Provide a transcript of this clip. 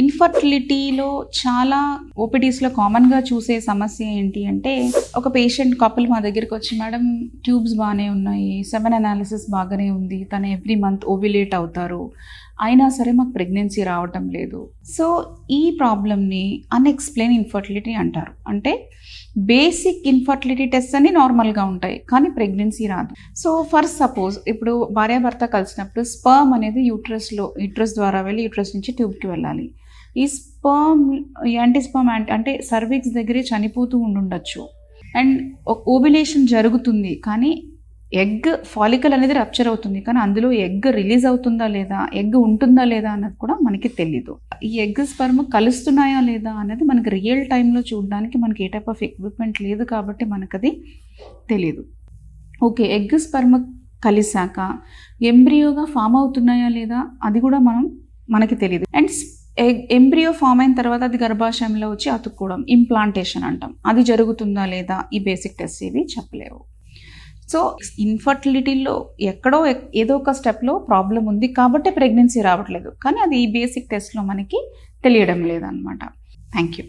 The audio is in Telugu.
ఇన్ఫర్టిలిటీలో చాలా ఓపీడీస్లో కామన్గా చూసే సమస్య ఏంటి అంటే, ఒక పేషెంట్ కపుల్ మా దగ్గరికి వచ్చి, మేడం ట్యూబ్స్ బాగానే ఉన్నాయి, సెమెన్ అనాలిసిస్ బాగానే ఉంది, తను ఎవ్రీ మంత్ ఓవ్యులేట్ అవుతారు, అయినా సరే మాకు ప్రెగ్నెన్సీ రావటం లేదు. సో ఈ ప్రాబ్లమ్ని అన్ఎక్స్ప్లెయిన్ ఇన్ఫర్టిలిటీ అంటారు. అంటే బేసిక్ ఇన్ఫర్టిలిటీ టెస్ట్ అన్ని నార్మల్గా ఉంటాయి, కానీ ప్రెగ్నెన్సీ రాదు. సో ఫర్ సపోజ్ ఇప్పుడు భార్యాభర్త కలిసినప్పుడు స్పర్మ్ అనేది యూట్రస్ ద్వారా వెళ్ళి యూట్రస్ నుంచి ట్యూబ్కి వెళ్ళాలి. ఈ స్పర్మ్ యాంటీస్పర్మ్ అంటే సర్విక్స్ దగ్గరే చనిపోతూ ఉండుండొచ్చు. అండ్ ఓవ్యులేషన్ జరుగుతుంది, కానీ ఎగ్ ఫాలికల్ అనేది రప్చర్ అవుతుంది, కానీ అందులో ఎగ్ రిలీజ్ అవుతుందా లేదా, ఎగ్ ఉంటుందా లేదా అన్నది కూడా మనకి తెలీదు. ఈ ఎగ్ స్పర్మ్ కలుస్తున్నాయా లేదా అనేది మనకి రియల్ టైంలో చూడడానికి మనకి ఏ టైప్ ఆఫ్ ఎక్విప్మెంట్ లేదు, కాబట్టి మనకు అది తెలీదు. ఓకే, ఎగ్ స్పర్మ్ కలిసాక ఎంబ్రియోగా ఫామ్ అవుతున్నాయా లేదా అది కూడా మనకి తెలియదు. అండ్ ఎంబ్రియో ఫామ్ అయిన తర్వాత అది గర్భాశయంలో వచ్చి అతుక్కోవడం, ఇంప్లాంటేషన్ అంటాం, అది జరుగుతుందా లేదా, ఈ బేసిక్ టెస్ట్ ఇవి చెప్పలేవు. సో ఇన్ఫర్టిలిటీలో ఎక్కడో ఏదో ఒక స్టెప్లో ప్రాబ్లం ఉంది కాబట్టి ప్రెగ్నెన్సీ రావట్లేదు, కానీ అది ఈ బేసిక్ టెస్ట్లో మనకి తెలియడం లేదన్నమాట. Thank you.